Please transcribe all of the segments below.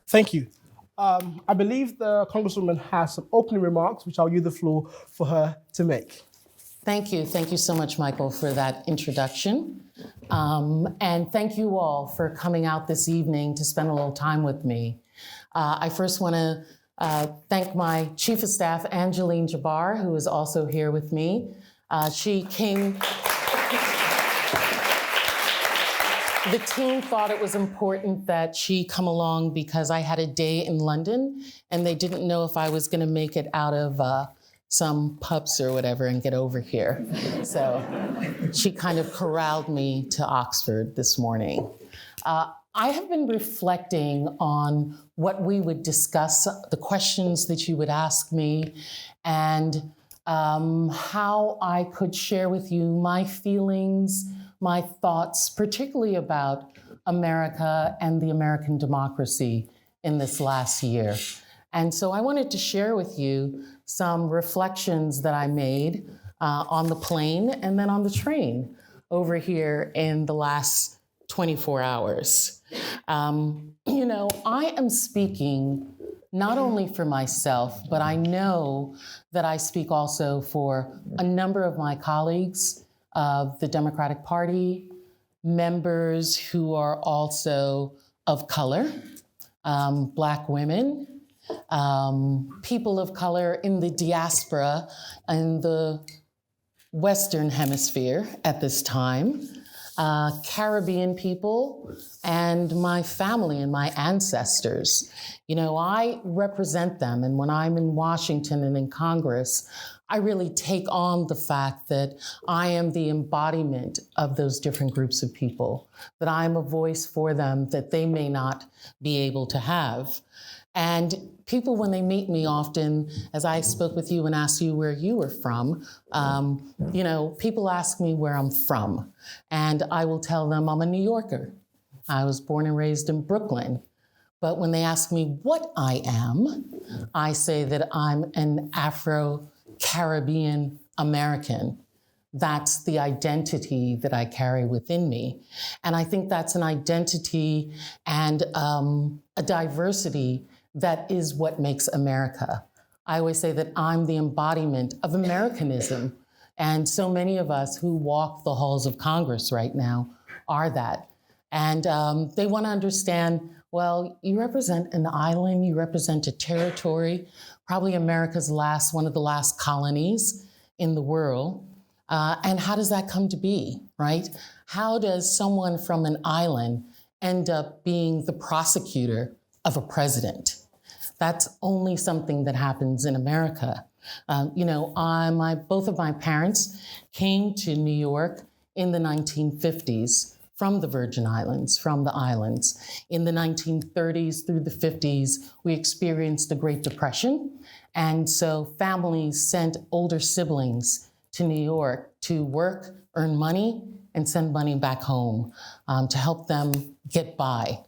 Thank you. I believe the Congresswoman has some opening remarks, which I'll use the floor for her to make. Thank you. Thank you so much, Michael, for that introduction. And thank you all for coming out this evening to spend a little time with me. I first want to thank my Chief of Staff, Angeline Jabbar, who is also here with me. She came... The team thought it was important that she come along because I had a day in London and they didn't know if I was going to make it out of some pubs or whatever and get over here. So she kind of corralled me to Oxford this morning. I have been reflecting on what we would discuss, the questions that you would ask me, and how I could share with you my feelings, my thoughts, particularly about America and the American democracy in this last year. And so I wanted to share with you some reflections that I made on the plane and then on the train over here in the last 24 hours. I am speaking not only for myself, but I know that I speak also for a number of my colleagues of the Democratic Party, members who are also of color, Black women, people of color in the diaspora in the Western Hemisphere at this time, Caribbean people, and my family and my ancestors. I represent them, and when I'm in Washington and in Congress, I really take on the fact that I am the embodiment of those different groups of people, that I'm a voice for them that they may not be able to have. And people, when they meet me often, as I spoke with you and asked you where you were from, people ask me where I'm from. And I will tell them I'm a New Yorker. I was born and raised in Brooklyn. But when they ask me what I am, I say that I'm an Afro-Caribbean American. That's the identity that I carry within me. And I think that's an identity and a diversity that is what makes America. I always say that I'm the embodiment of Americanism. And so many of us who walk the halls of Congress right now are that. And they want to understand, well, you represent an island, you represent a territory, probably America's one of the last colonies in the world. And how does that come to be, right? How does someone from an island end up being the prosecutor of a president? That's only something that happens in America. Both of my parents came to New York in the 1950s from the Virgin Islands, from the islands. In the 1930s through the 50s, we experienced the Great Depression. And so families sent older siblings to New York to work, earn money, and send money back home to help them get by.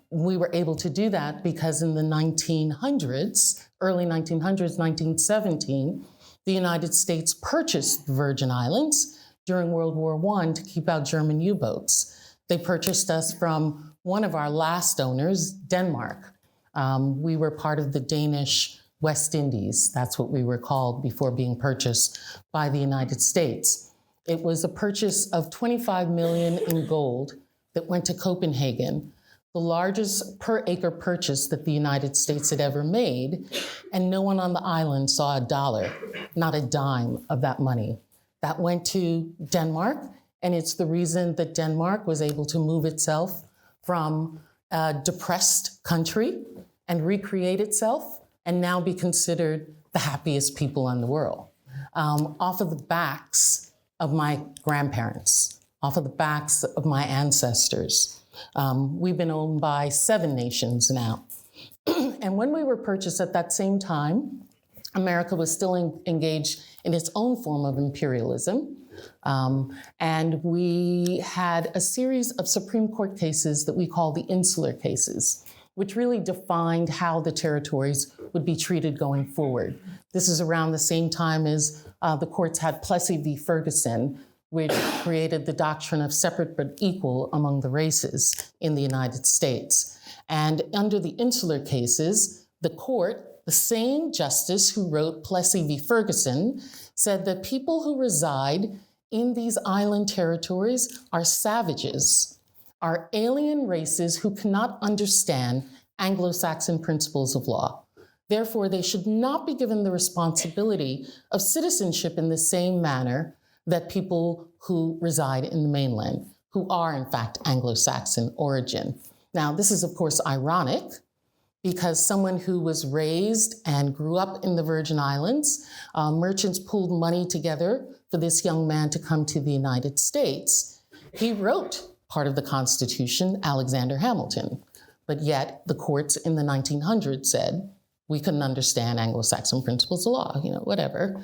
We were able to do that because in the 1900s, early 1900s, 1917, the United States purchased the Virgin Islands during World War I to keep out German U-boats. They purchased us from one of our last owners, Denmark. We were part of the Danish West Indies. That's what we were called before being purchased by the United States. It was a purchase of 25 million in gold that went to Copenhagen, the largest per acre purchase that the United States had ever made, and no one on the island saw a dollar, not a dime of that money. That went to Denmark, and it's the reason that Denmark was able to move itself from a depressed country and recreate itself and now be considered the happiest people in the world. Off of the backs of my grandparents, off of the backs of my ancestors. We've been owned by 7 nations now. And when we were purchased at that same time, America was still engaged in its own form of imperialism. And we had a series of Supreme Court cases that we call the insular cases, which really defined how the territories would be treated going forward. This is around the same time as the courts had Plessy v. Ferguson, which created the doctrine of separate but equal among the races in the United States. And under the insular cases, the court, the same justice who wrote Plessy v. Ferguson, said that people who reside in these island territories are savages, are alien races who cannot understand Anglo-Saxon principles of law. Therefore, they should not be given the responsibility of citizenship in the same manner that people who reside in the mainland, who are in fact Anglo-Saxon origin. Now, this is of course ironic, because someone who was raised and grew up in the Virgin Islands, merchants pooled money together for this young man to come to the United States. He wrote part of the Constitution, Alexander Hamilton, but yet the courts in the 1900s said we couldn't understand Anglo-Saxon principles of law, whatever.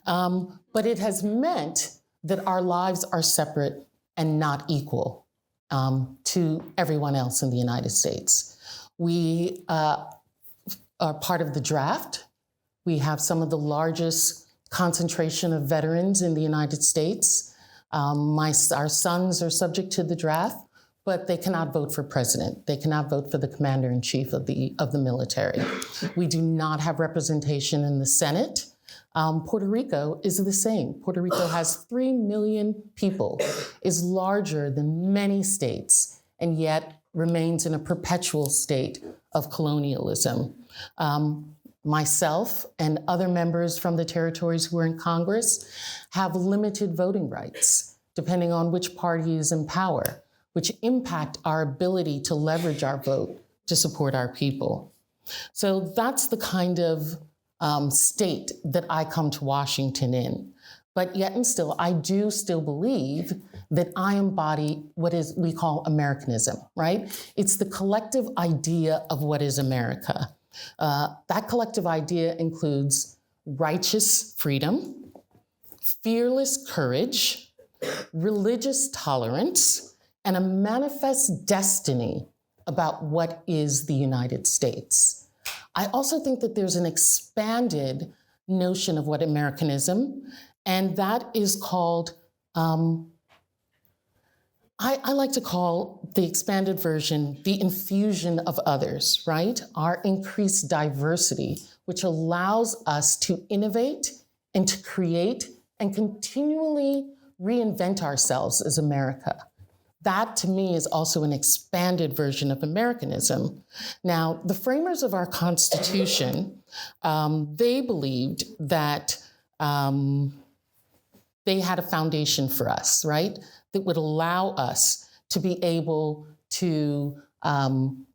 But it has meant that our lives are separate and not equal to everyone else in the United States. We are part of the draft. We have some of the largest concentration of veterans in the United States. Our sons are subject to the draft, but they cannot vote for president. They cannot vote for the commander-in-chief of the military. We do not have representation in the Senate. Puerto Rico is the same. Puerto Rico has 3 million people, is larger than many states, and yet remains in a perpetual state of colonialism. Myself and other members from the territories who are in Congress have limited voting rights, depending on which party is in power, which impact our ability to leverage our vote to support our people. So that's the kind of state that I come to Washington in. But yet and still, I do still believe that I embody what we call Americanism, right? It's the collective idea of what is America. That collective idea includes righteous freedom, fearless courage, religious tolerance, and a manifest destiny about what is the United States. I also think that there's an expanded notion of what Americanism, and that is called, I like to call the expanded version the infusion of others, right? Our increased diversity, which allows us to innovate and to create and continually reinvent ourselves as America. That, to me, is also an expanded version of Americanism. Now, the framers of our Constitution, they believed that they had a foundation for us, right? That would allow us to be able to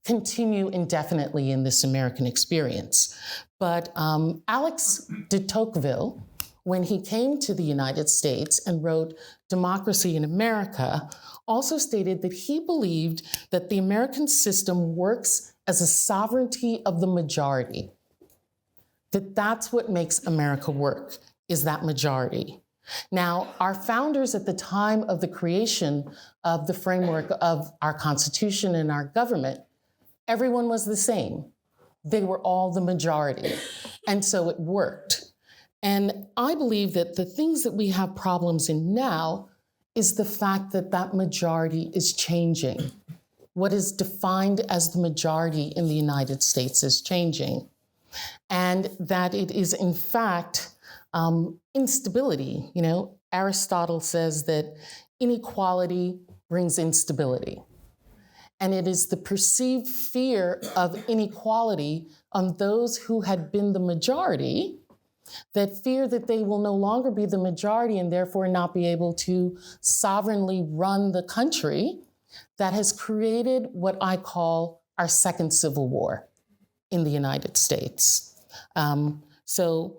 continue indefinitely in this American experience. But Alex de Tocqueville, when he came to the United States and wrote Democracy in America, also stated that he believed that the American system works as a sovereignty of the majority, that that's what makes America work, is that majority. Now, our founders at the time of the creation of the framework of our Constitution and our government, everyone was the same. They were all the majority. And so it worked. And I believe that the things that we have problems in now is the fact that that majority is changing. What is defined as the majority in the United States is changing. And that it is, in fact, instability. Aristotle says that inequality brings instability. And it is the perceived fear of inequality on those who had been the majority, that fear that they will no longer be the majority and therefore not be able to sovereignly run the country, that has created what I call our second civil war in the United States. So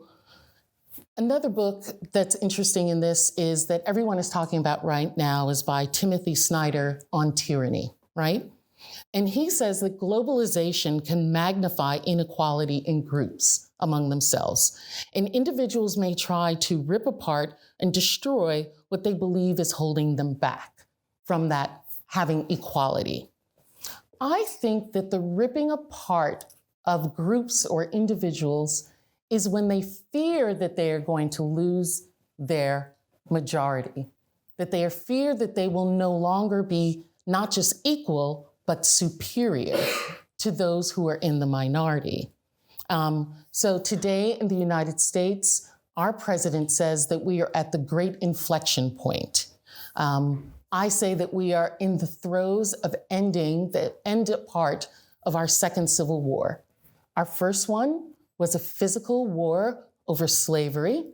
another book that's interesting in this is that everyone is talking about right now is by Timothy Snyder on tyranny, right? And he says that globalization can magnify inequality in groups among themselves. And individuals may try to rip apart and destroy what they believe is holding them back from that having equality. I think that the ripping apart of groups or individuals is when they fear that they are going to lose their majority, that they are feared that they will no longer be not just equal, but superior to those who are in the minority. So today in the United States, our president says that we are at the great inflection point. I say that we are in the throes of ending the end part of our second Civil War. Our first one was a physical war over slavery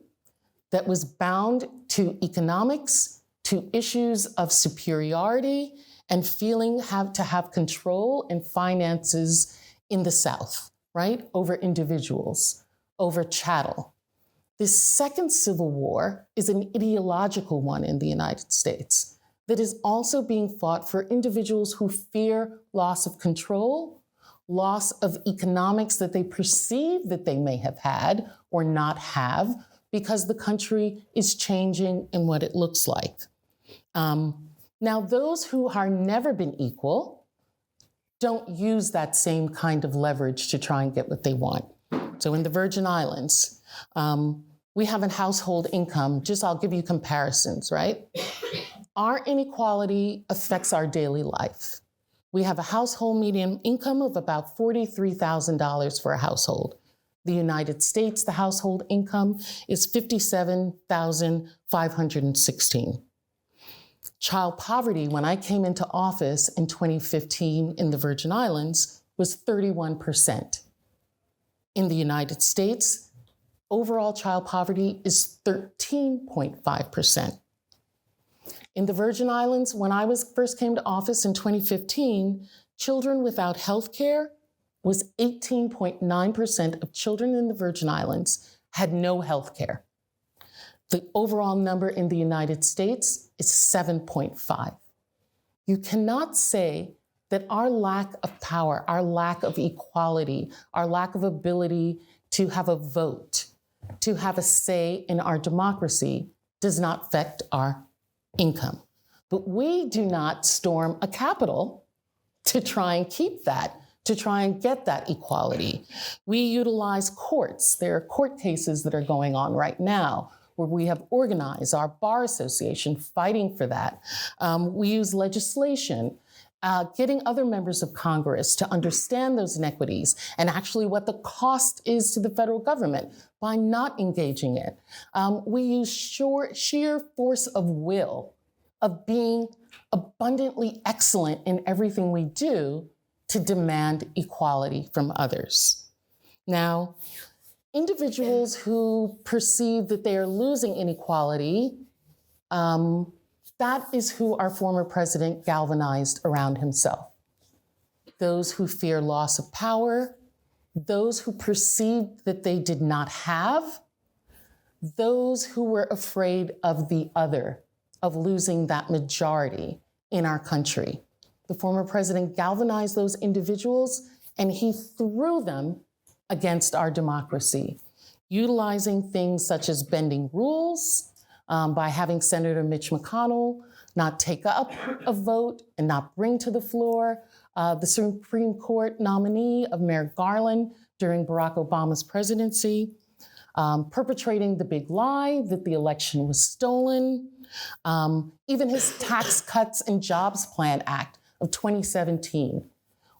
that was bound to economics, to issues of superiority, and feeling to have control and finances in the South, right? Over individuals, over chattel. This second Civil War is an ideological one in the United States that is also being fought for individuals who fear loss of control, loss of economics that they perceive that they may have had or not have, because the country is changing in what it looks like. Now, those who have never been equal don't use that same kind of leverage to try and get what they want. So in the Virgin Islands, we have a household income, I'll give you comparisons, right? Our inequality affects our daily life. We have a household median income of about $43,000 for a household. The United States, the household income is $57,516. Child poverty, when I came into office in 2015 in the Virgin Islands, was 31%. In the United States, overall child poverty is 13.5%. In the Virgin Islands, when I first came to office in 2015, children without health care was 18.9% of children in the Virgin Islands had no health care. The overall number in the United States is 7.5. You cannot say that our lack of power, our lack of equality, our lack of ability to have a vote, to have a say in our democracy does not affect our income. But we do not storm a Capitol to try and keep that, to try and get that equality. We utilize courts. There are court cases that are going on right now where we have organized our bar association fighting for that. We use legislation, getting other members of Congress to understand those inequities and actually what the cost is to the federal government by not engaging it. We use sheer force of will, of being abundantly excellent in everything we do to demand equality from others. Now, individuals who perceive that they are losing inequality, that is who our former president galvanized around himself. Those who fear loss of power, those who perceived that they did not have, those who were afraid of the other, of losing that majority in our country. The former president galvanized those individuals and he threw them against our democracy, utilizing things such as bending rules, by having Senator Mitch McConnell not take up a vote and not bring to the floor the Supreme Court nominee of Merrick Garland during Barack Obama's presidency, perpetrating the big lie that the election was stolen, even his Tax Cuts and Jobs Plan Act of 2017,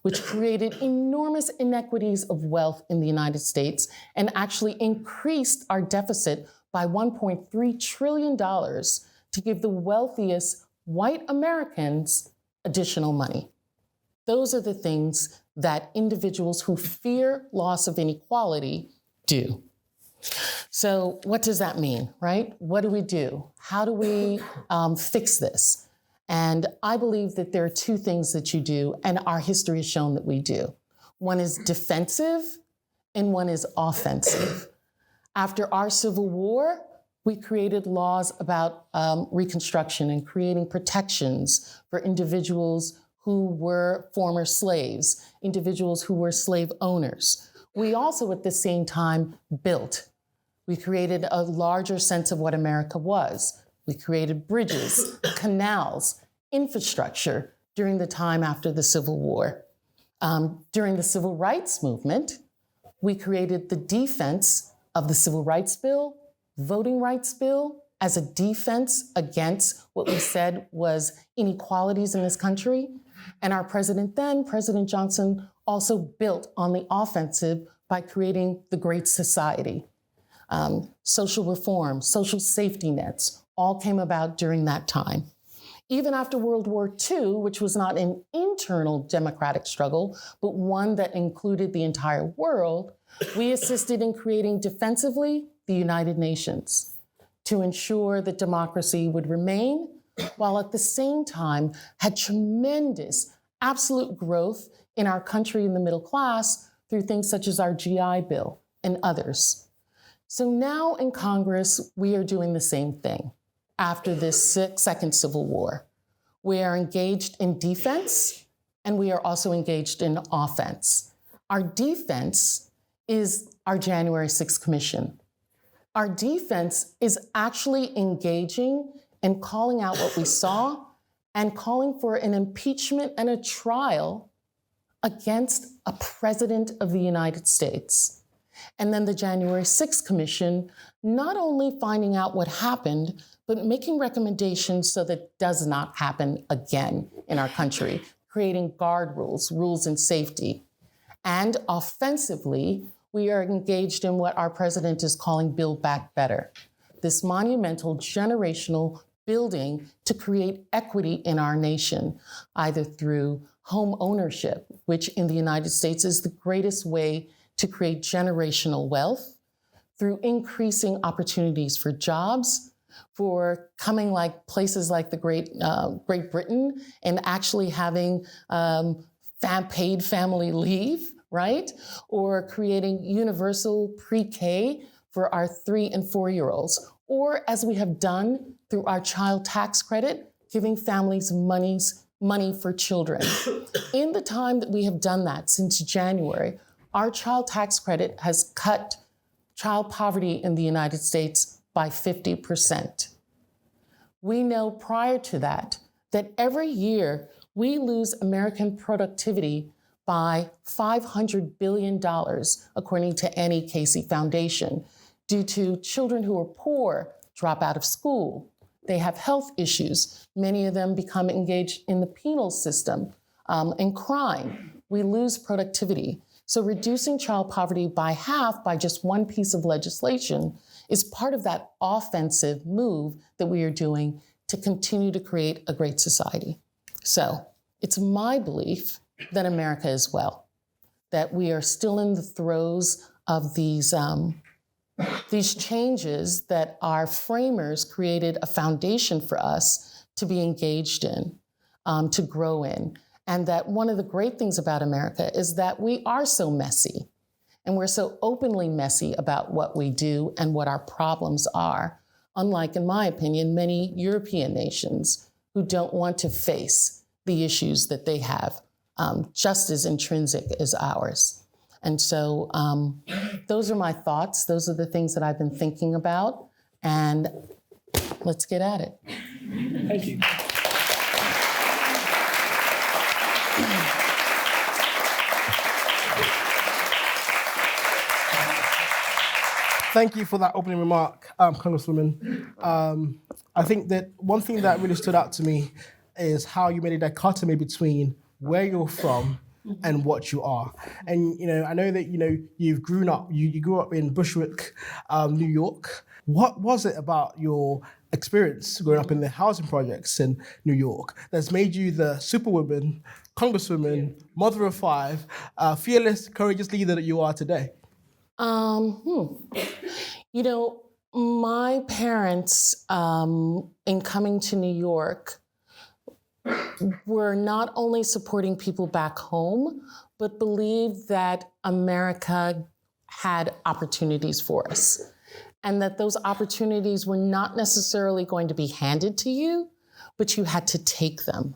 which created enormous inequities of wealth in the United States and actually increased our deficit by $1.3 trillion to give the wealthiest white Americans additional money. Those are the things that individuals who fear loss of inequality do. So what does that mean, right? What do we do? How do we fix this? And I believe that there are two things that you do, and our history has shown that we do. One is defensive, and one is offensive. After our Civil War, we created laws about Reconstruction and creating protections for individuals who were former slaves, individuals who were slave owners. We also, at the same time, built. We created a larger sense of what America was. We created bridges, canals, infrastructure during the time after the Civil War. During the Civil Rights Movement, we created the defense of the Civil Rights Bill, Voting Rights Bill, as a defense against what we said was inequalities in this country. And our president then, President Johnson, also built on the offensive by creating the Great Society. Social reform, social safety nets, all came about during that time. Even after World War II, which was not an internal democratic struggle, but one that included the entire world, we assisted in creating defensively the United Nations to ensure that democracy would remain, while at the same time had tremendous absolute growth in our country in the middle class through things such as our GI Bill and others. So now in Congress, we are doing the same thing after this second Civil War. We are engaged in defense, and we are also engaged in offense. Our defense is our January 6th Commission. Our defense is actually engaging and calling out what we saw and calling for an impeachment and a trial against a president of the United States. And then the January 6th Commission, not only finding out what happened, but making recommendations so that it does not happen again in our country, creating guard rules, rules and safety. And offensively, we are engaged in what our president is calling Build Back Better, this monumental generational building to create equity in our nation, either through home ownership, which in the United States is the greatest way to create generational wealth, through increasing opportunities for jobs, for coming like places like the Great Britain and actually having paid family leave, right? Or creating universal pre-K for our 3- and 4-year-olds, or as we have done through our child tax credit, giving families money for children. In the time that we have done that since January, our child tax credit has cut child poverty in the United States by 50%. We know prior to that every year we lose American productivity by $500 billion, according to Annie Casey Foundation, due to children who are poor drop out of school. They have health issues. Many of them become engaged in the penal system and crime. We lose productivity. So reducing child poverty by half by just one piece of legislation is part of that offensive move that we are doing to continue to create a great society. So it's my belief that America is well, that we are still in the throes of these changes that our framers created a foundation for us to be engaged in, to grow in. And that one of the great things about America is that we are so messy, and we're so openly messy about what we do and what our problems are, unlike, in my opinion, many European nations who don't want to face the issues that they have, just as intrinsic as ours. And so those are my thoughts. Those are the things that I've been thinking about. And let's get at it. Thank you. Thank you for that opening remark, Congresswoman. I think that one thing that really stood out to me is how you made a dichotomy between where you're from and what you are. And I know that you grew up in Bushwick, New York. What was it about your experience growing up in the housing projects in New York that's made you the superwoman, Congresswoman, mother of 5, fearless, courageous leader that you are today? My parents, in coming to New York, were not only supporting people back home, but believed that America had opportunities for us, and that those opportunities were not necessarily going to be handed to you, but you had to take them.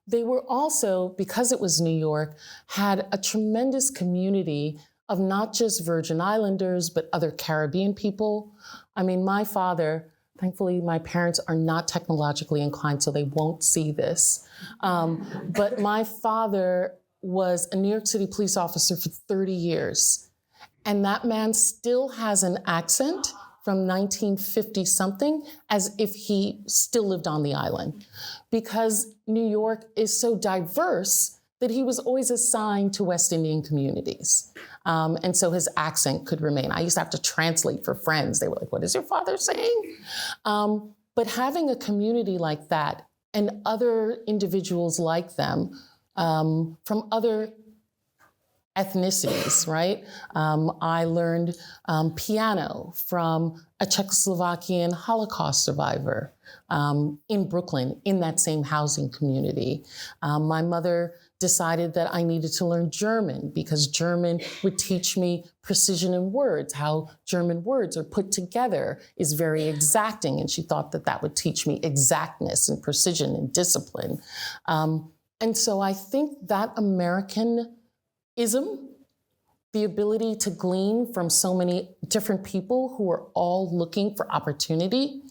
They were also, because it was New York, had a tremendous community of not just Virgin Islanders, but other Caribbean people. I mean, my father, thankfully, my parents are not technologically inclined, so they won't see this. But my father was a New York City police officer for 30 years. And that man still has an accent from 1950 something as if he still lived on the island, because New York is so diverse that he was always assigned to West Indian communities. And so his accent could remain. I used to have to translate for friends. They were like, what is your father saying? But having a community like that and other individuals like them from other ethnicities, right? I learned piano from a Czechoslovakian Holocaust survivor in Brooklyn, in that same housing community. My mother decided that I needed to learn German because German would teach me precision in words. How German words are put together is very exacting, and she thought that that would teach me exactness and precision and discipline. And so I think that Americanism, the ability to glean from so many different people who are all looking for opportunity,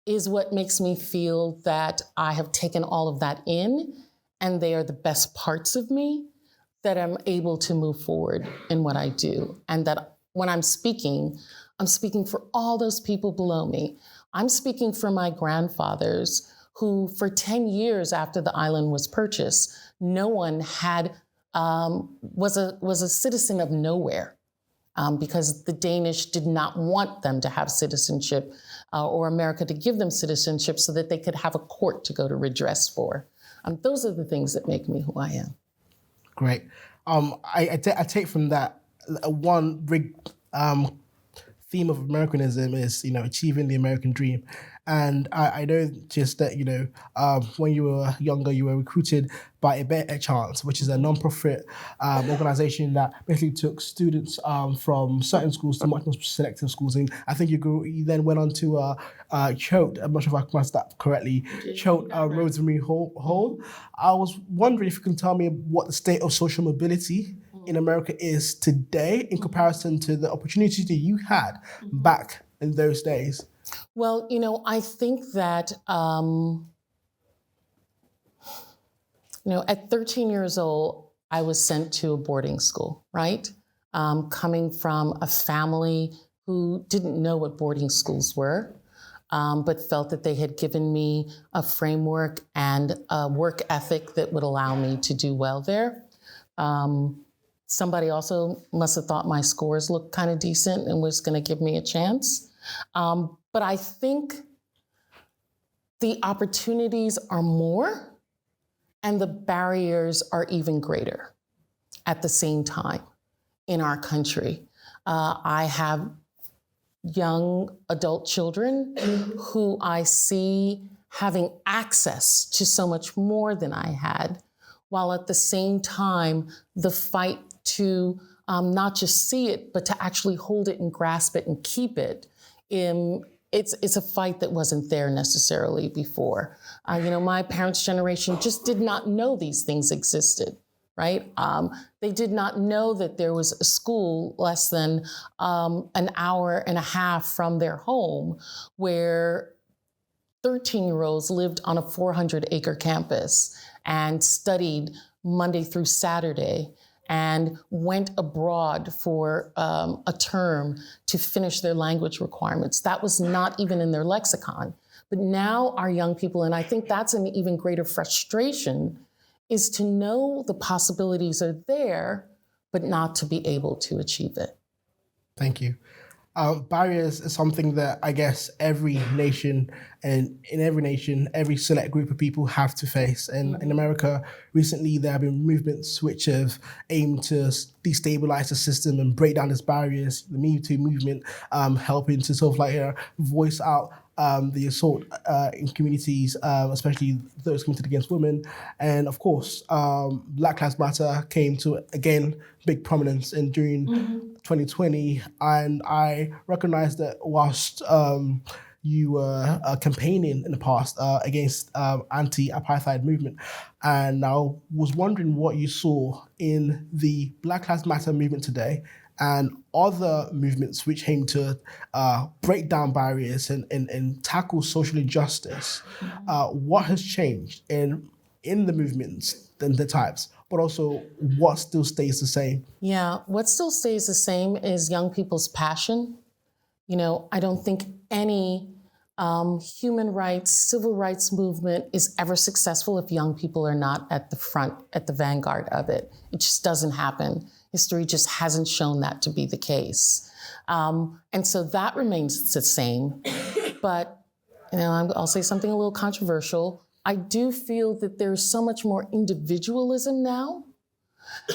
is what makes me feel that I have taken all of that in, and they are the best parts of me, that I'm able to move forward in what I do. And that when I'm speaking for all those people below me. I'm speaking for my grandfathers who, for 10 years after the island was purchased, no one had was a citizen of nowhere, because the Danish did not want them to have citizenship or America to give them citizenship so that they could have a court to go to redress for. Those are the things that make me who I am. Great. I take from that one big theme of Americanism is, achieving the American dream. And I know just that, when you were younger, you were recruited by A Better Chance, which is a non-profit organization that basically took students from certain schools to much more selective schools. And I think you then went on to Choate, I'm not sure if I pronounced that correctly, Choate Rosemary Hall. I was wondering if you can tell me what the state of social mobility in America is today in comparison to the opportunities that you had back in those days. Well, I think that, at 13 years old, I was sent to a boarding school, right? Coming from a family who didn't know what boarding schools were, but felt that they had given me a framework and a work ethic that would allow me to do well there. Somebody also must have thought my scores looked kind of decent and was going to give me a chance. But I think the opportunities are more and the barriers are even greater at the same time in our country. I have young adult children who I see having access to so much more than I had, while at the same time, the fight to not just see it, but to actually hold it and grasp it and keep it. It's a fight that wasn't there necessarily before. My parents' generation just did not know these things existed, right? They did not know that there was a school less than an hour and a half from their home where 13-year-olds lived on a 400-acre campus and studied Monday through Saturday and went abroad for a term to finish their language requirements. That was not even in their lexicon. But now our young people, and I think that's an even greater frustration, is to know the possibilities are there, but not to be able to achieve it. Thank you. Barriers is something that I guess every nation, and in every nation, every select group of people have to face. And in America, recently there have been movements which have aimed to destabilize the system and break down these barriers. The Me Too movement helping to sort of voice out the assault in communities, especially those committed against women. And of course, Black Lives Matter came to, again, big prominence during 2020. And I recognize that whilst you were campaigning in the past against anti-apartheid movement, and I was wondering what you saw in the Black Lives Matter movement today and other movements which aim to break down barriers and tackle social injustice. What has changed in the movements and the types, but also what still stays the same? Yeah, what still stays the same is young people's passion I don't think any human rights, civil rights movement is ever successful if young people are not at the front, at the vanguard of it. It just doesn't happen. History just hasn't shown that to be the case. And so that remains the same. But I'll say something a little controversial. I do feel that there's so much more individualism now,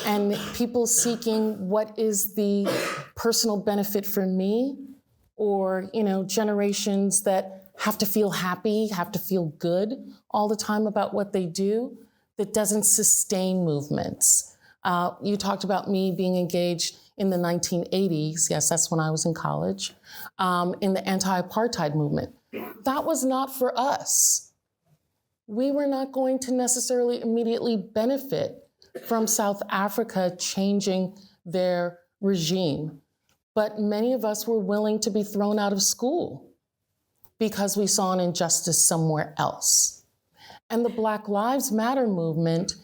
and people seeking what is the personal benefit for me, or generations that have to feel happy, have to feel good all the time about what they do, that doesn't sustain movements. You talked about me being engaged in the 1980s. Yes, that's when I was in college, in the anti-apartheid movement. That was not for us. We were not going to necessarily immediately benefit from South Africa changing their regime. But many of us were willing to be thrown out of school because we saw an injustice somewhere else. And the Black Lives Matter movement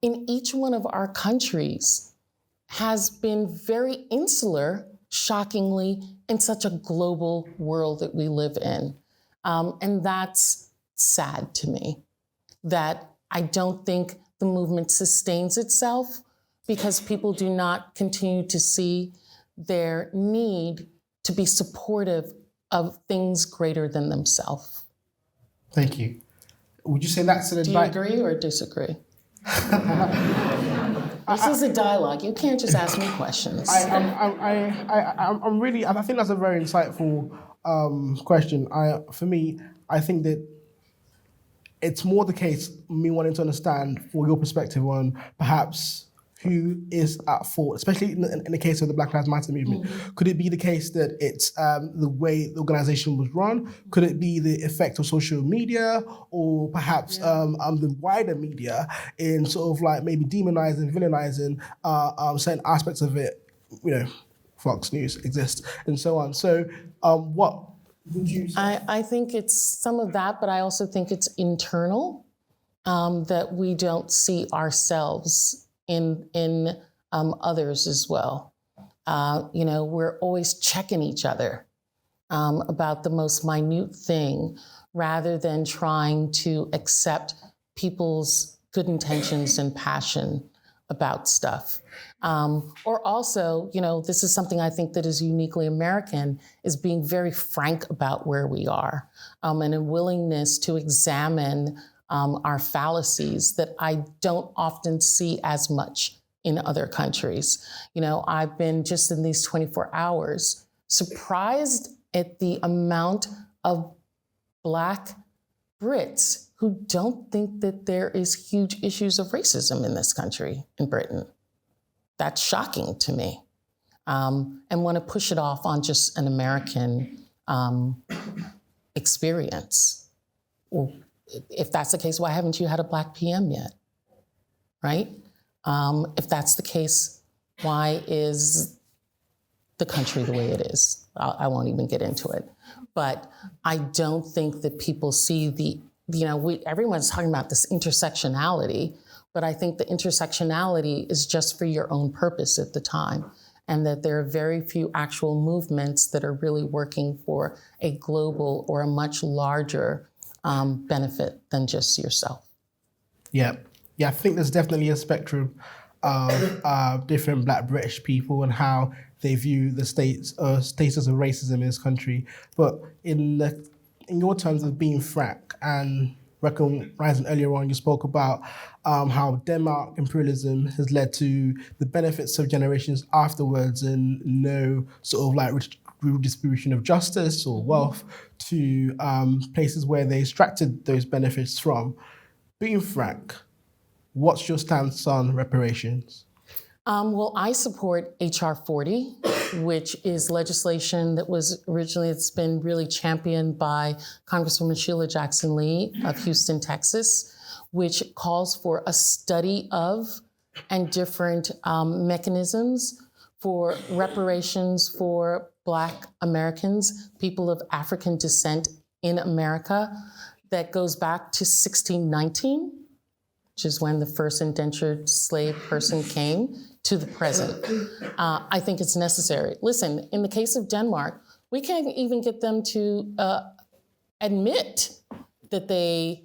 in each one of our countries has been very insular, shockingly, in such a global world that we live in. And that's sad to me, that I don't think the movement sustains itself because people do not continue to see their need to be supportive of things greater than themselves. Thank you. Would you say that's an Do you agree or disagree? This is a dialogue. You can't just ask me questions. I'm really, I think that's a very insightful question. For me, I think that it's more the case, me wanting to understand for your perspective on perhaps who is at fault, especially in the case of the Black Lives Matter movement. Mm-hmm. Could it be the case that it's the way the organization was run? Could it be the effect of social media, or perhaps the wider media in sort of like maybe demonizing, villainizing certain aspects of it? Fox News exists and so on. So what would you say? I think it's some of that, but I also think it's internal, that we don't see ourselves in others as well. We're always checking each other about the most minute thing, rather than trying to accept people's good intentions and passion about stuff. Or also, this is something I think that is uniquely American, is being very frank about where we are, and a willingness to examine our fallacies that I don't often see as much in other countries. I've been just in these 24 hours surprised at the amount of Black Brits who don't think that there is huge issues of racism in this country, in Britain. That's shocking to me, and want to push it off on just an American experience. Well, if that's the case, why haven't you had a Black PM yet, right? If that's the case, why is the country the way it is? I won't even get into it. But I don't think that people see everyone's talking about this intersectionality, but I think the intersectionality is just for your own purpose at the time, and that there are very few actual movements that are really working for a global or a much larger benefit than just yourself. Yeah, I think there's definitely a spectrum of different Black British people and how they view the status of racism in this country. But in your terms of being frank and recognizing earlier on, you spoke about how Denmark imperialism has led to the benefits of generations afterwards and no sort of like redistribution of justice or wealth to places where they extracted those benefits from. Being frank, what's your stance on reparations? Well, I support H.R. 40, which is legislation that was originally, it's been really championed by Congresswoman Sheila Jackson Lee of Houston, Texas, which calls for a study of and different mechanisms for reparations for Black Americans, people of African descent in America, that goes back to 1619, which is when the first indentured slave person came, to the present. I think it's necessary. Listen, in the case of Denmark, We can't even get them to admit that they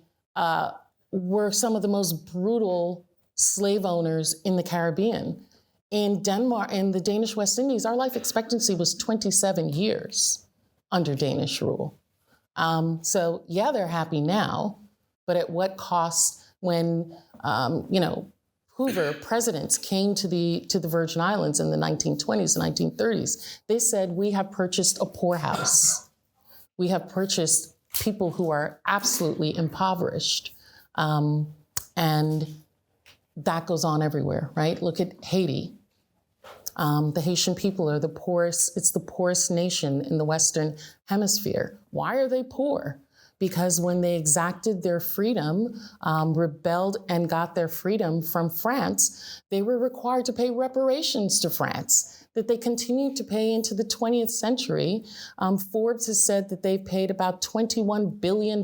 were some of the most brutal slave owners in the Caribbean. In Denmark, in the Danish West Indies, our life expectancy was 27 years under Danish rule. So yeah, they're happy now, but at what cost? When Hoover presidents came to the Virgin Islands in the 1920s and 1930s, they said, we have purchased a poorhouse. We have purchased people who are absolutely impoverished. And that goes on everywhere, right? Look at Haiti. The Haitian people are the poorest, it's the poorest nation in the Western Hemisphere. Why are they poor? Because when they exacted their freedom, rebelled and got their freedom from France, they were required to pay reparations to France that they continued to pay into the 20th century. Forbes has said that they've paid about $21 billion.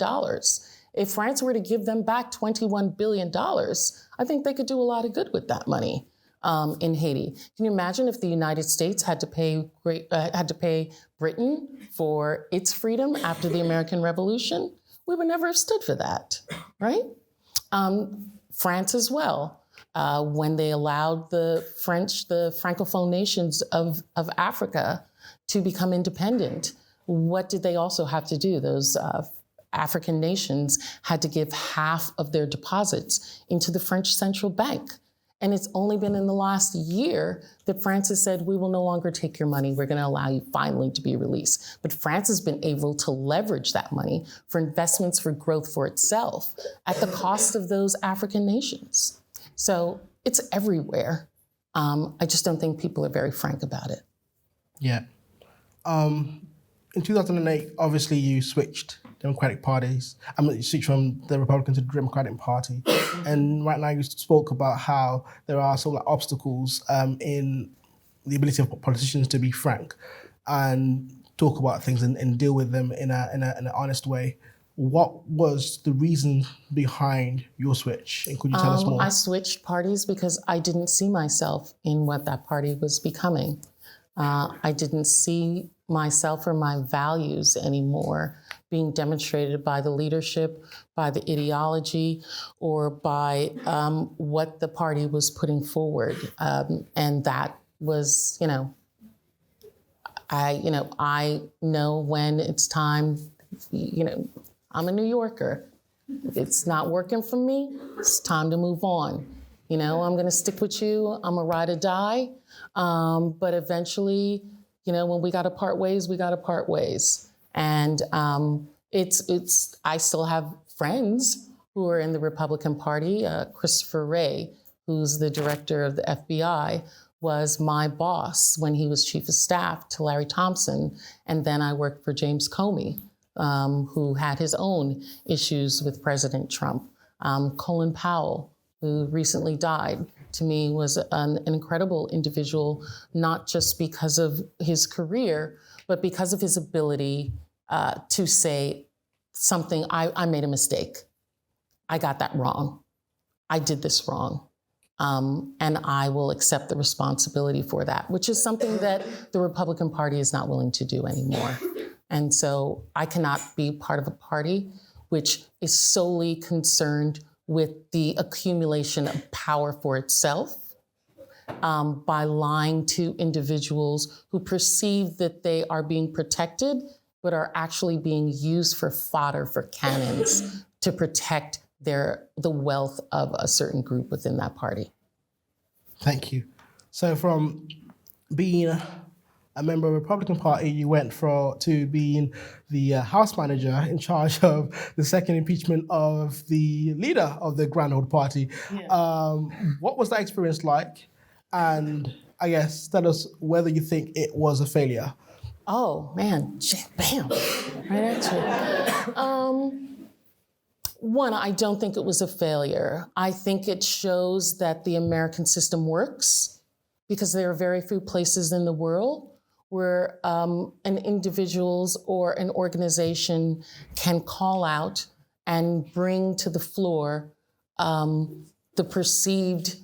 If France were to give them back $21 billion, I think they could do a lot of good with that money in Haiti. Can you imagine if the United States had to pay Britain for its freedom after the American Revolution? We would never have stood for that, right? France as well. When they allowed the French, the Francophone nations of Africa to become independent, what did they also have to do? Those African nations had to give half of their deposits into the French central bank. And it's only been in the last year that France has said, we will no longer take your money. We're going to allow you finally to be released. But France has been able to leverage that money for investments for growth for itself at the cost of those African nations. So it's everywhere. I just don't think people are very frank about it. Yeah. In 2008, obviously you switched Democratic parties. You switched from the Republican to the Democratic Party. And right now you spoke about how there are some obstacles in the ability of politicians to be frank and talk about things and deal with them in an honest way. What was the reason behind your switch? And could you tell us more? I switched parties because I didn't see myself in what that party was becoming. I didn't see myself or my values anymore being demonstrated by the leadership, by the ideology, or by what the party was putting forward. And that was, I know when it's time, I'm a New Yorker. If it's not working for me, it's time to move on. I'm gonna stick with you, I'm a ride or die. But eventually, when we gotta part ways, we gotta part ways. And I still have friends who are in the Republican Party. Christopher Wray, who's the director of the FBI, was my boss when he was chief of staff to Larry Thompson. And then I worked for James Comey, who had his own issues with President Trump. Colin Powell, who recently died, to me was an incredible individual, not just because of his career, but because of his ability to say something, I made a mistake. I got that wrong. I did this wrong. And I will accept the responsibility for that, which is something that the Republican Party is not willing to do anymore. And so I cannot be part of a party which is solely concerned with the accumulation of power for itself by lying to individuals who perceive that they are being protected, but are actually being used for fodder for cannons to protect the wealth of a certain group within that party. Thank you. So from being a member of the Republican Party, you went to being the House manager in charge of the second impeachment of the leader of the Grand Old Party. Yeah. What was that experience like? And I guess tell us whether you think it was a failure. Oh, man, bam, right at you. One, I don't think it was a failure. I think it shows that the American system works because there are very few places in the world where an individuals or an organization can call out and bring to the floor the perceived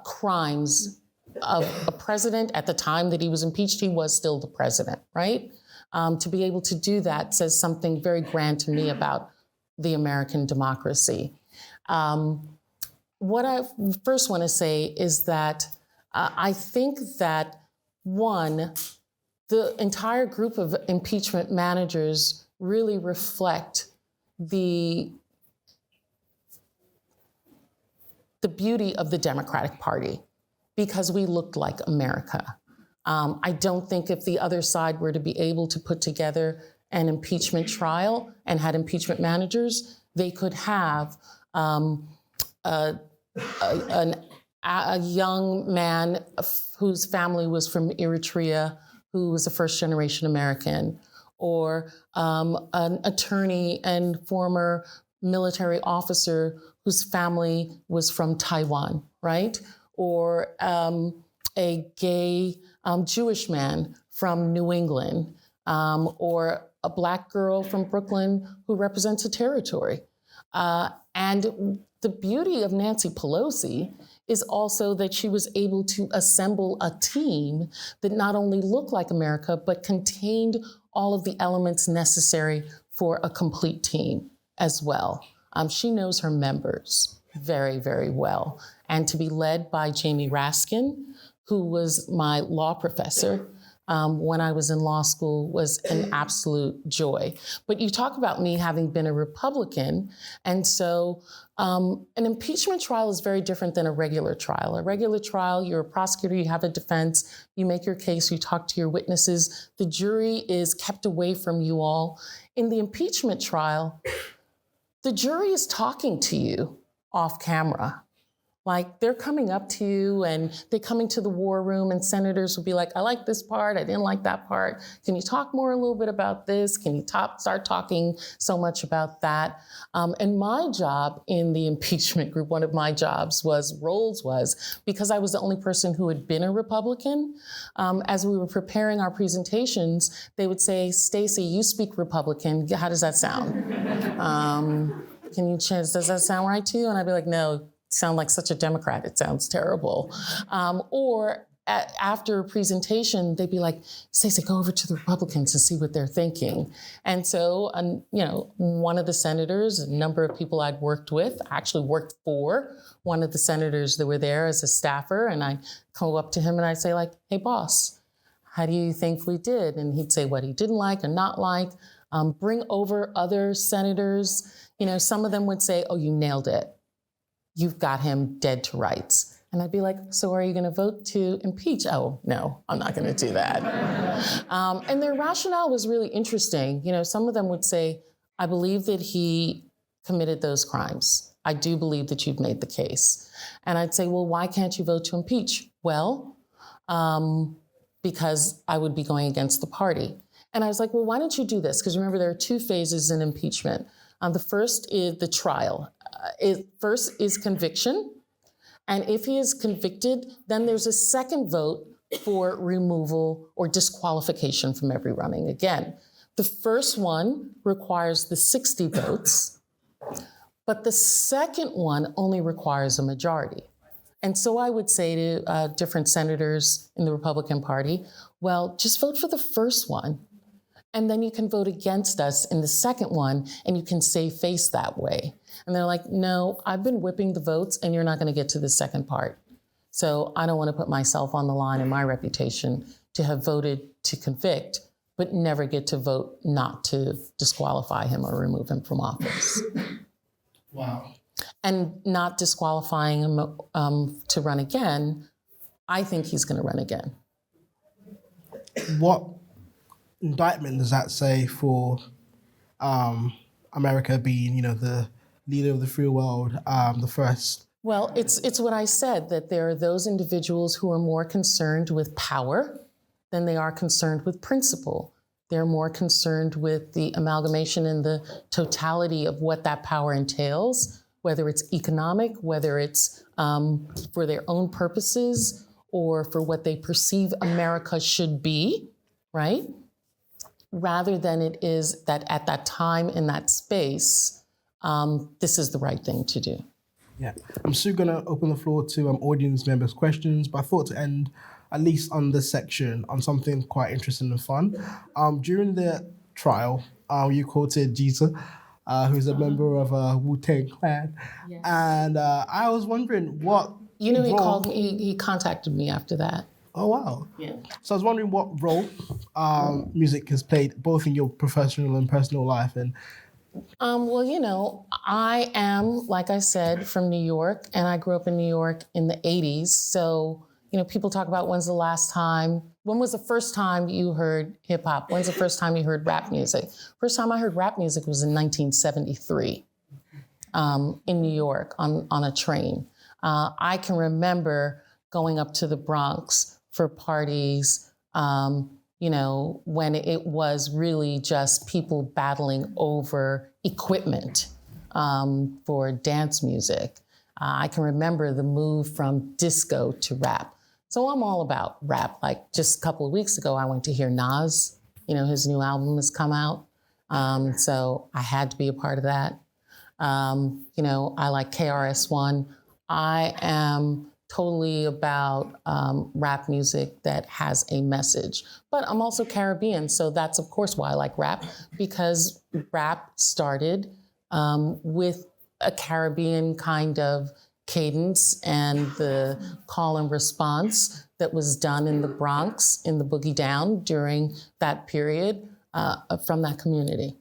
crimes of a president. At the time that he was impeached, he was still the president, right? To be able to do that says something very grand to me about the American democracy. What I first want to say is that I think that, one, the entire group of impeachment managers really reflect the beauty of the Democratic Party, because we looked like America. I don't think if the other side were to be able to put together an impeachment trial and had impeachment managers, they could have a young man whose family was from Eritrea, who was a first-generation American, or an attorney and former military officer whose family was from Taiwan, right? Or a gay Jewish man from New England, or a Black girl from Brooklyn who represents a territory. And the beauty of Nancy Pelosi is also that she was able to assemble a team that not only looked like America, but contained all of the elements necessary for a complete team as well. She knows her members very, very well. And to be led by Jamie Raskin, who was my law professor when I was in law school, was an absolute joy. But you talk about me having been a Republican, and so an impeachment trial is very different than a regular trial. A regular trial, you're a prosecutor, you have a defense, you make your case, you talk to your witnesses, the jury is kept away from you all. In the impeachment trial, the jury is talking to you off camera. Like, they're coming up to you and they're coming to the war room, and senators will be like, I like this part, I didn't like that part. Can you talk more a little bit about this? Can you start talking so much about that? And my job in the impeachment group, one of my roles was, because I was the only person who had been a Republican, as we were preparing our presentations, they would say, Stacey, you speak Republican, how does that sound? Does that sound right to you? And I'd be like, no. Sound like such a Democrat, it sounds terrible. After a presentation, they'd be like, Stacey, go over to the Republicans and see what they're thinking. And so, one of the senators, a number of people I'd worked with, actually worked for one of the senators that were there as a staffer, and I'd go up to him and I'd say, like, hey, boss, how do you think we did? And he'd say what he didn't like or not like. Bring over other senators. Some of them would say, oh, you nailed it. You've got him dead to rights. And I'd be like, so are you going to vote to impeach? Oh, no, I'm not going to do that. And their rationale was really interesting. Some of them would say, I believe that he committed those crimes. I do believe that you've made the case. And I'd say, well, why can't you vote to impeach? Well, because I would be going against the party. And I was like, well, why don't you do this? Because remember, there are two phases in impeachment. The first is the trial. First is conviction. And if he is convicted, then there's a second vote for removal or disqualification from every running again. The first one requires the 60 votes, but the second one only requires a majority. And so I would say to different senators in the Republican Party, well, just vote for the first one. And then you can vote against us in the second one, and you can save face that way. And they're like, no, I've been whipping the votes, and you're not going to get to the second part. So I don't want to put myself on the line and my reputation to have voted to convict, but never get to vote not to disqualify him or remove him from office. Wow. And not disqualifying him to run again, I think he's going to run again. What indictment does that say for America being, the leader of the free world, the first? Well, it's what I said, that there are those individuals who are more concerned with power than they are concerned with principle. They're more concerned with the amalgamation and the totality of what that power entails, whether it's economic, whether it's for their own purposes or for what they perceive America should be, right? Rather than it is that at that time in that space, this is the right thing to do. Yeah, I'm soon going to open the floor to audience members' questions, but I thought to end at least on this section, on something quite interesting and fun. During the trial, you quoted Jesus, who's a member of Wu-Tang Clan. Yes. And I was wondering what You know, he role- called me, he contacted me after that. Oh, wow. Yeah. So I was wondering what role music has played both in your professional and personal life. And Well, you know, I am, like I said, from New York, and I grew up in New York in the 80s. So, you know, people talk about when was the first time you heard hip hop? When's the first time you heard rap music? First time I heard rap music was in 1973 in New York on a train. I can remember going up to the Bronx for parties, you know, when it was really just people battling over equipment for dance music. I can remember the move from disco to rap. So I'm all about rap. Like just a couple of weeks ago, I went to hear Nas. You know, his new album has come out. So I had to be a part of that. You know, I like KRS-One. I am totally about rap music that has a message. But I'm also Caribbean, so that's of course why I like rap, because rap started with a Caribbean kind of cadence and the call and response that was done in the Bronx, in the Boogie Down during that period from that community.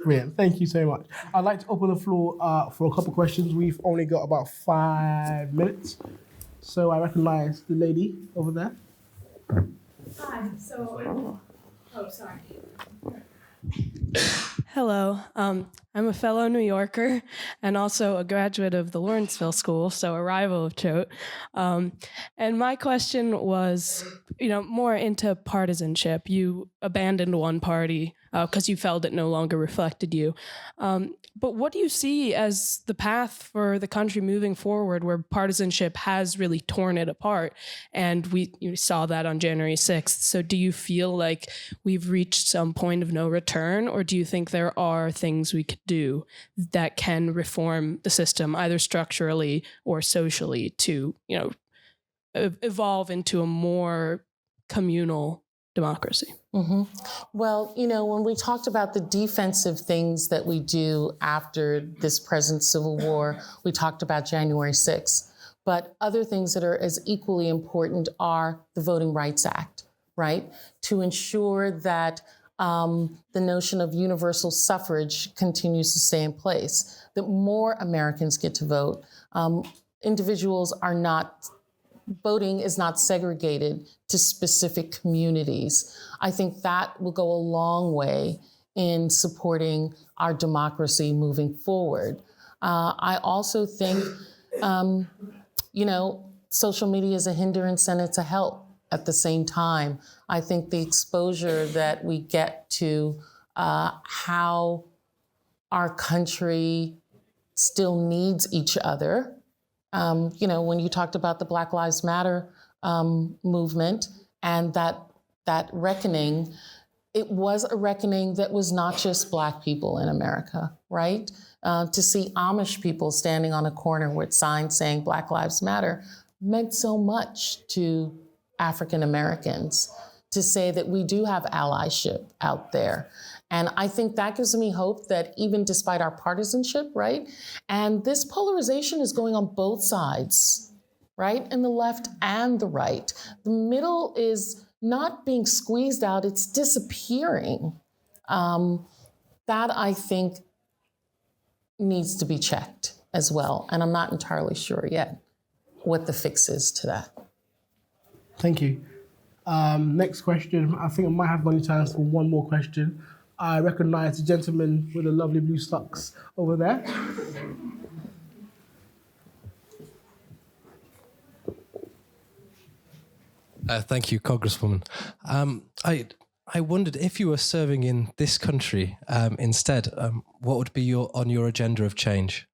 brilliant. Thank you so much. I'd like to open the floor for a couple of questions. We've only got about 5 minutes. So I recognize the lady over there. Hi, sorry. Hello, I'm a fellow New Yorker and also a graduate of the Lawrenceville School, so a rival of Choate. And my question was, you know, more into partisanship. You abandoned one party because you felt it no longer reflected you. But what do you see as the path for the country moving forward, where partisanship has really torn it apart? And you saw that on January 6th. So do you feel like we've reached some point of no return, or do you think there are things we could do that can reform the system, either structurally or socially, to, you know, evolve into a more communal democracy? Mm-hmm. Well, you know, when we talked about the defensive things that we do after this present civil war, we talked about January 6th. But other things that are as equally important are the Voting Rights Act, right? To ensure that the notion of universal suffrage continues to stay in place, that more Americans get to vote. Individuals are not Voting is not segregated to specific communities. I think that will go a long way in supporting our democracy moving forward. I also think, you know, social media is a hindrance and it's a help at the same time. I think the exposure that we get to how our country still needs each other. You know, when you talked about the Black Lives Matter movement and that reckoning, it was a reckoning that was not just Black people in America, right? To see Amish people standing on a corner with signs saying Black Lives Matter meant so much to African Americans, to say that we do have allyship out there. And I think that gives me hope that even despite our partisanship, right? And this polarization is going on both sides, right? In the left and the right. The middle is not being squeezed out, it's disappearing. That I think needs to be checked as well. And I'm not entirely sure yet what the fix is to that. Thank you. Next question. I think I might have only time for one more question. I recognize the gentleman with the lovely blue socks over there. Thank you, Congresswoman. I wondered if you were serving in this country instead, what would be on your agenda of change?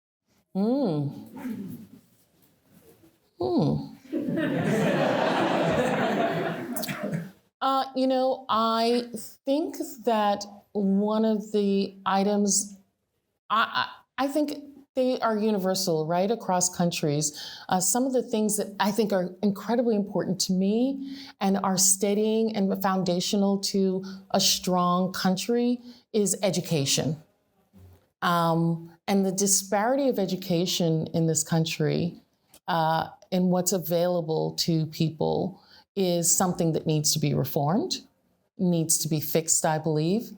You know, I think that one of the items, I think they are universal, right, across countries. Some of the things that I think are incredibly important to me and are steadying and foundational to a strong country is education. And the disparity of education in this country and what's available to people is something that needs to be reformed, needs to be fixed, I believe,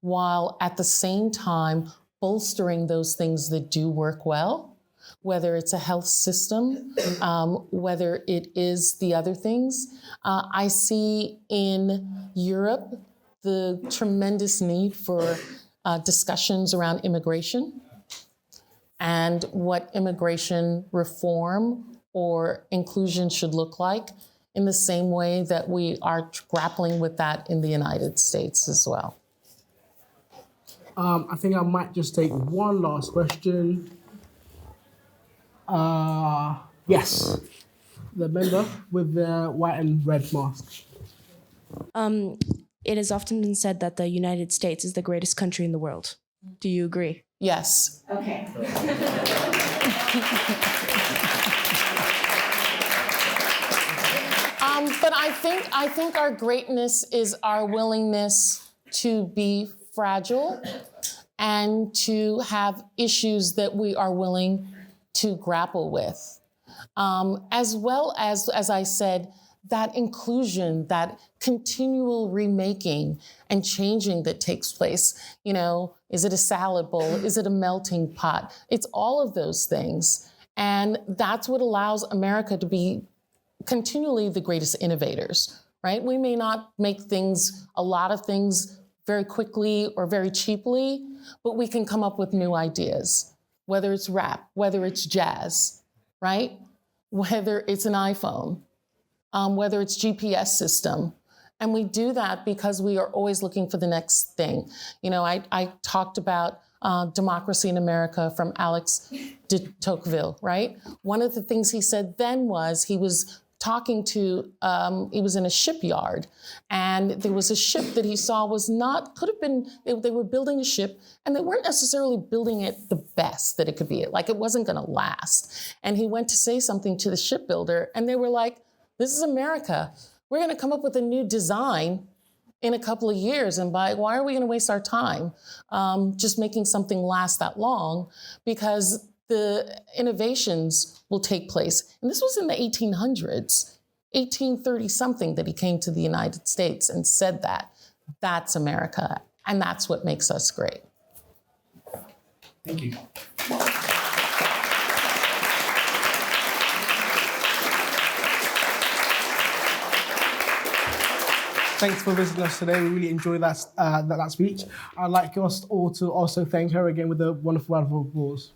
while at the same time bolstering those things that do work well, whether it's a health system, whether it is the other things. I see in Europe the tremendous need for discussions around immigration and what immigration reform or inclusion should look like, in the same way that we are grappling with that in the United States as well. I think I might just take one last question. Yes, the member with the white and red mask. It has often been said that the United States is the greatest country in the world. Do you agree? Yes. Okay. But I think our greatness is our willingness to be fragile and to have issues that we are willing to grapple with. As well as I said, that inclusion, that continual remaking and changing that takes place. You know, is it a salad bowl? Is it a melting pot? It's all of those things. And that's what allows America to be continually the greatest innovators, right? We may not make a lot of things very quickly or very cheaply, but we can come up with new ideas, whether it's rap, whether it's jazz, right? Whether it's an iPhone, whether it's GPS system. And we do that because we are always looking for the next thing. You know, I talked about Democracy in America from Alex de Tocqueville, right? One of the things he said then was he was talking to, he was in a shipyard, and there was a ship that he saw could have been, they were building a ship, and they weren't necessarily building it the best that it could be. Like, it wasn't gonna last. And he went to say something to the shipbuilder, and they were like, this is America. We're gonna come up with a new design in a couple of years, and why are we gonna waste our time just making something last that long? Because the innovations will take place. And this was in the 1800s, 1830 something, that he came to the United States and said that. That's America, and that's what makes us great. Thank you. Thanks for visiting us today. We really enjoyed that speech. I'd like us all to also thank her again with a wonderful round of applause.